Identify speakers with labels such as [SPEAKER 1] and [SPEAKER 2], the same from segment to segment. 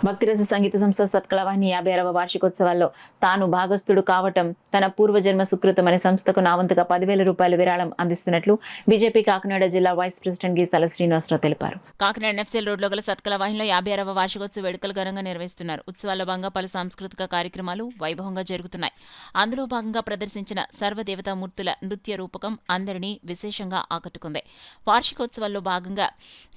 [SPEAKER 1] భక్తిరస సంగీత సంస్థ సత్కళవాహిని 56వ వార్షికోత్సవాల్లో తాను భాగస్థుడు కావటం తన పూర్వజన్మ సుకృతమని సంస్థకు నా వంతుగా 10,000 రూపాయలు విరాళం అందిస్తున్నట్లు బీజేపీ కాకినాడ జిల్లా వైస్ ప్రెసిడెంట్ గీసాల శ్రీనివాసరావు తెలిపారు. కాకినాడ ఎఫ్సీఎల్ రోడ్లో గల సత్కళవాహినిలో 56వ వార్షికోత్సవ వేడుకలు ఘనంగా నిర్వహిస్తున్నారు. ఉత్సవాల్లో భాగంగా పలు సాంస్కృతిక కార్యక్రమాలు వైభవంగా జరుగుతున్నాయి. అందులో భాగంగా ప్రదర్శించిన సర్వదేవతామూర్తుల నృత్య రూపకం అందరినీ విశేషంగా ఆకట్టుకుంది. వార్షికోత్సవాల్లో భాగంగా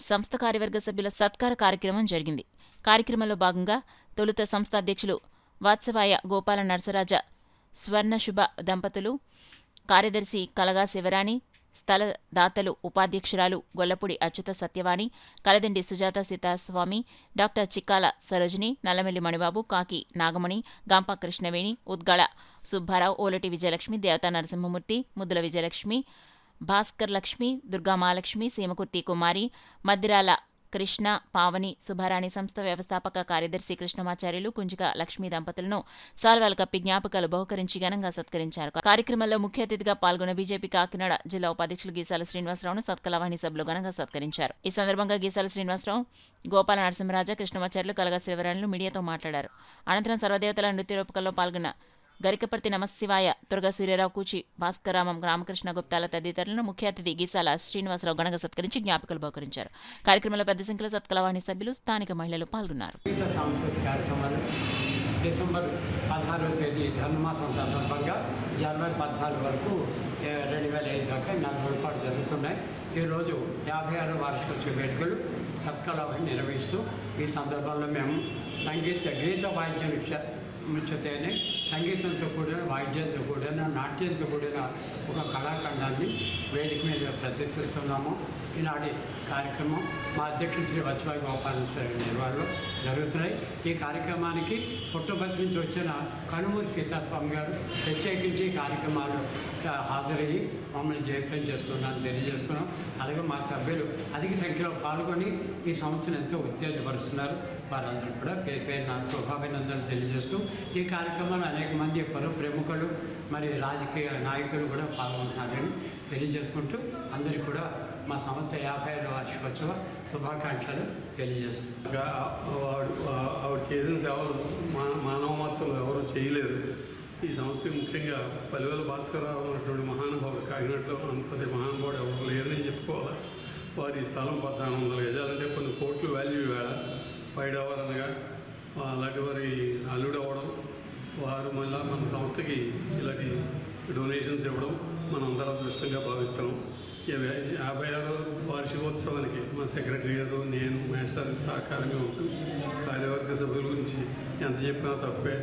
[SPEAKER 1] సంస్థ కార్యవర్గ సభ్యుల సత్కార కార్యక్రమం జరిగింది. కార్యక్రమంలో భాగంగా తొలుత సంస్థ అధ్యక్షులు వాత్సవాయ గోపాల నరసరాజ స్వర్ణశుభ దంపతులు, కార్యదర్శి కలగా శివరాణి, స్థల దాతలు ఉపాధ్యక్షురాలు గొల్లపూడి అచ్యుత సత్యవాణి, కలదండి సుజాత సీతాస్వామి, డాక్టర్ చిక్కాల సరోజిని, నల్లమెల్లి మణిబాబు, కాకి నాగమణి, గాంపా కృష్ణవేణి, ఉద్గాళ సుబ్బారావు, ఓలటి విజయలక్ష్మి, దేవతా నరసింహమూర్తి, ముద్దుల విజయలక్ష్మి, భాస్కర్ లక్ష్మి, దుర్గామహాలక్ష్మి, సీమకుర్తి కుమారి, మద్దిరాల కృష్ణ, పావని, సుబ్బారాణి సంస్థ వ్యవస్థాపక కార్యదర్శి కృష్ణమాచార్యులు, కుంజిక లక్ష్మీ దంపతులను సాల్వాలు కప్పి జ్ఞాపకాలు బహుకరించి ఘనంగా సత్కరించారు. కార్యక్రమంలో ముఖ్య అతిథిగా పాల్గొన్న బీజేపీ కాకినాడ జిల్లా ఉపాధ్యక్షులు గీసాల శ్రీనివాసరావును సత్కళవాహిని సభ్యులు ఘనంగా సత్కరించారు. ఈ సందర్భంగా గీసాల శ్రీనివాసరావు, గోపాల నరసింహరాజ, కృష్ణమాచార్యులు, కలగా శివరాణులు మీడియాతో మాట్లాడారు. అనంతరం సర్వదేవతల నృత్య రూపకంలో పాల్గొన్న గరికపర్తి నమశివాయ, దుర్గా సూర్యరావు, కూచి భాస్కరరామం, రామకృష్ణ గుప్తాల తదితరులను ముఖ్య అతిథి గీసాల శ్రీనివాసరావు ఘనంగా సత్కరించి జ్ఞాపికలు బహుకరించారు. కార్యక్రమంలో పెద్ద సంఖ్యలో సత్కళవాహిని సభ్యులు, స్థానిక మహిళలు పాల్గొన్నారు.
[SPEAKER 2] డిసెంబర్ 16వ తేదీ ధనుర్మాసం సందర్భంగా జనవరి 14 వరకు 2005 దాకా 40 పాటు జరుగుతున్నాయి. ఈరోజు 56వ వార్షికోత్సవ వేడుకలు సత్కళవాహిని నిర్వహిస్తూ ఈ సందర్భంలో మేము గీత వాయిద్య ముచ్చతేనే సంగీతంతో కూడిన వాయిద్యంతో కూడిన నాట్యంతో కూడిన ఒక కళాఖండాన్ని వేదిక మీద ప్రదర్శిస్తున్నాము. ఈనాటి కార్యక్రమం మా అధ్యక్షుడు శ్రీ వత్సవాయి గోపాలేశ్వర నిర్వహణలో జరుగుతున్నాయి. ఈ కార్యక్రమానికి పుట్టపర్తి నుంచి వచ్చిన కనుమూరి సీతాస్వామి గారు ప్రత్యేకించి కార్యక్రమాల్లో హాజరయ్యి మమ్మల్ని జయప్రదం చేస్తున్నారని తెలియజేస్తున్నాం. అలాగే మా సభ్యులు అధిక సంఖ్యలో పాల్గొని ఈ సంస్థను ఎంతో ఉత్తేజపరుస్తున్నారు. వారందరూ కూడా పేరు పేరు నా శుభాభినందనలు తెలియజేస్తూ ఈ కార్యక్రమంలో అనేక మంది ప్రముఖులు మరి రాజకీయ నాయకులు కూడా పాల్గొంటున్నారని తెలియజేసుకుంటూ అందరికీ కూడా మా సంస్థ 55వ వార్షికోత్సవ శుభాకాంక్షలు తెలియజేస్తున్నారు.
[SPEAKER 3] ఆవిడ చేసిన సేవలు మానవమాత్రలు ఎవరు చేయలేరు. ఈ సంస్థ ముఖ్యంగా పల్లెవేల భాస్కరరావు ఉన్నటువంటి మహానుభావుడు, కాకినాడలో అంతటి మహానుభావుడు ఎవరు లేరని చెప్పుకోవాలి. వారి స్థలం 1400 గజాలంటే కొన్ని కోట్లు వాల్యూ వేళ పైడవర్ అనగా అలాంటి వారి అల్లుడు అవ్వడం, వారు మళ్ళీ మన సంస్థకి ఇలాంటి డొనేషన్స్ ఇవ్వడం మనం అందరం అదృష్టంగా భావిస్తున్నాం. 56వ వార్షికోత్సవానికి మా సెక్రటరీ గారు, నేను, మేస్టర్ సహకారంగా ఉంటూ కార్యవర్గ సభ్యుల గురించి ఎంత చెప్పినా తప్పే.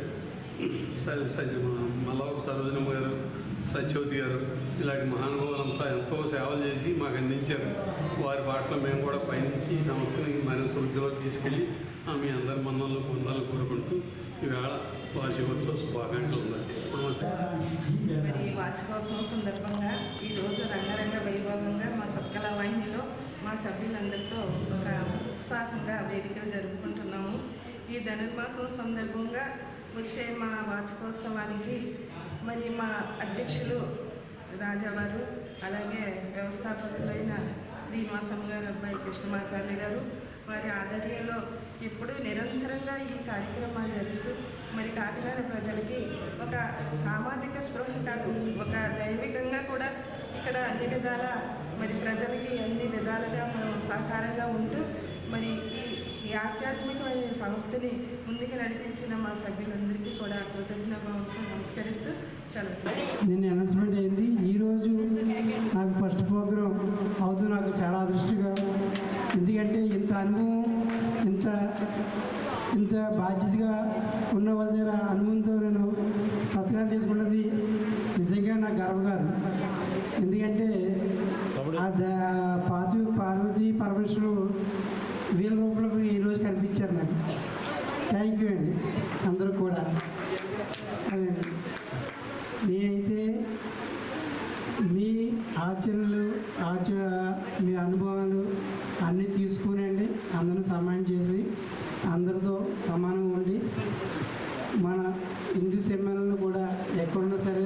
[SPEAKER 3] మల్లవరపు సరోజనమ్మ గారు, సత్యవతి గారు ఇలాంటి మహానుభావులంతా ఎంతో సేవలు చేసి మాకు అందించారు. వారి బాటలో మేము కూడా పయనించి ఈ సంస్థని మరింత వృద్ధిలో తీసుకెళ్ళి మీ అందరి మన్నలు పొందాలని కోరుకుంటూ ఈవేళ వార్షికోత్సవ శుభాకాంక్షలు ఉన్నాయి.
[SPEAKER 4] మరి వార్షికోత్సవం సందర్భంగా ఈరోజు రంగరంగ వైభవంగా మా సత్కళవాహినిలో మా సభ్యులందరితో ఒక ఉత్సాహంగా వేడుకలు జరుపుకుంటున్నాము. ఈ ధనుర్మాసం సందర్భంగా వచ్చే మా వార్షికోత్సవానికి మరి మా అధ్యక్షులు రాజావారు, అలాగే వ్యవస్థాపకులైన శ్రీనివాసమ్మ గారు, అబ్బాయి కృష్ణమాచార్య గారు, వారి ఆధ్వర్యంలో ఎప్పుడూ నిరంతరంగా ఈ కార్యక్రమాలు జరుగుతూ మరి కాకినాడ ప్రజలకి ఒక సామాజిక స్పృహ కాదు, ఒక దైవికంగా కూడా ఇక్కడ అన్ని విధాల మరి ప్రజలకి అన్ని విధాలుగా మనం సహకారంగా ఉంటూ మరి ఈ ఆధ్యాత్మికమైన సంస్థని ముందుకు నడిపించిన మా సభ్యులందరికీ కూడా కృతజ్ఞతతో నమస్కరిస్తూ సెలవు.
[SPEAKER 5] నిన్న అనౌన్స్మెంట్ అయింది. ఈరోజు నాకు ఫస్ట్ ప్రోగ్రాం అవుతూ నాకు చాలా అదృష్టంగా, ఎందుకంటే ఇంత అనుభవం, ఇంత బాధ్యతగా ఉన్న వాళ్ళ దగ్గర అనుభవంతో నేను సత్కారం చేసుకున్నది నిజంగా నాకు గర్వకాదు. ఎందుకంటే పార్వతీ పరమేశ్వరుడు వీళ్ళ రూపంలో ఈరోజు కనిపించారు నాకు. థ్యాంక్ యూ అండి అందరూ కూడా. అదే నేనైతే మీ ఆచరణలు మీ అనుభవాలు అన్నీ తీసుకునండి, అందరూ సమానం చేసి అందరితో సమానంగా ఉండి మన హిందూ సమ్మేళనలు కూడా ఎక్కడున్నా సరే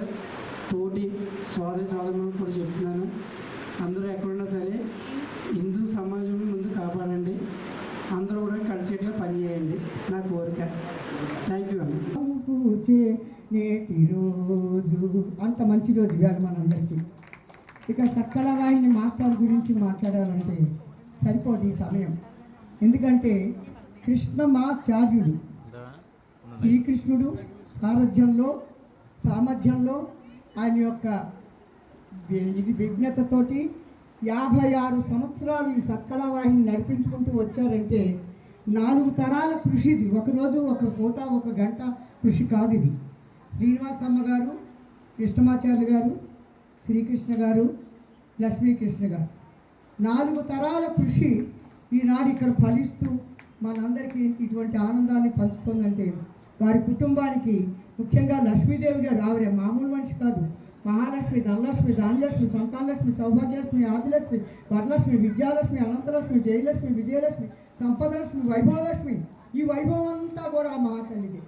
[SPEAKER 5] తోటి సోదరులకు కూడా చెప్తున్నాను, అందరూ ఎక్కడున్నా సరే హిందూ సమాజం ముందు కాపాడండి, అందరూ కూడా కలిసేట్టుగా పనిచేయండి. నాకు
[SPEAKER 6] వచ్చే నేటి రోజు. అంత మంచి రోజు ఇవాళ మనందరికీ. ఇక సక్కల వాహిని మాస్టర్ గురించి మాట్లాడాలంటే సరిపోదు ఈ సమయం. ఎందుకంటే కృష్ణమాచార్యుడు శ్రీకృష్ణుడు సారథ్యంలో సామర్థ్యంలో ఆయన యొక్క ఇది విజ్ఞతతోటి 56 సంవత్సరాలు ఈ సక్కల వాహిని నడిపించుకుంటూ వచ్చారంటే 4 తరాల కృషి ఇది. ఒకరోజు ఒక పూట ఒక గంట కృషి కాదు ఇది. శ్రీనివాసమ్మ గారు, కృష్ణమాచార్య గారు, శ్రీకృష్ణ గారు, లక్ష్మీకృష్ణ గారు 4 తరాల కృషి ఈనాడు ఇక్కడ ఫలిస్తూ మనందరికీ ఇటువంటి ఆనందాన్ని పంచుతుందంటే వారి కుటుంబానికి ముఖ్యంగా లక్ష్మీదేవి గారు ఆవిడ మామూలు మనిషి కాదు. మహాలక్ష్మి, ధనలక్ష్మి, ధాన్యలక్ష్మి, సంతానలక్ష్మి, సౌభాగ్యలక్ష్మి, ఆదిలక్ష్మి, వరలక్ష్మి, విద్యాలక్ష్మి, అనంతలక్ష్మి, జయలక్ష్మి, విజయలక్ష్మి, సంపదలక్ష్మి, వైభవలక్ష్మి. ఈ వైభవం అంతా కూడా ఆ మహాతల్లిది.